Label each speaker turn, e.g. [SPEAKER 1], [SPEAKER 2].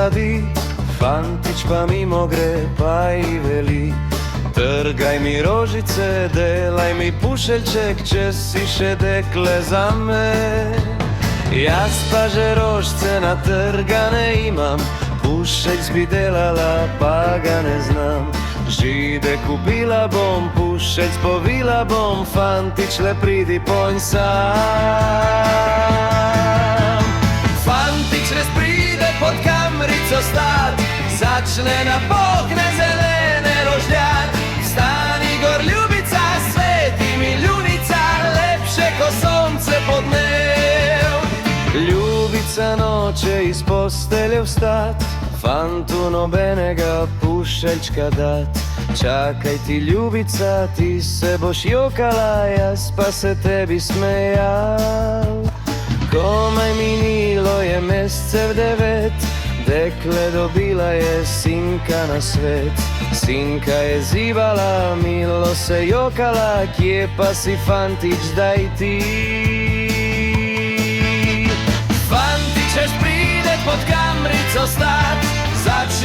[SPEAKER 1] dosadi, fantić pa mimo gre pa i veli: trgaj mi rožice, delaj mi pušeljček, če si še dekle za me. Jaz pa že rožce natrgane imam, pušeljc bi delala pa ga ne znam. Žide kupila bom, pušeljc povila bom, fantič le pridi ponj sam. Fantič res pride pod kamrico stat, začne na pokne zelene rožljat. Stani gor ljubica, sveti mi ljunica, lepše ko sonce pod dnev. Ljubica noče iz postelje vstat, fantu nobenega pušeljčka dat. Čakaj ti ljubica, ti se boš jokala, jaz pa se tebi smejal. Komaj minilo je mesecev 9, dekle dobila je sinka na svet. Sinka je zibala, milo se jokala, kje pa si fantič zdaj ti? Fantič eš pride pod kamrico stat, začne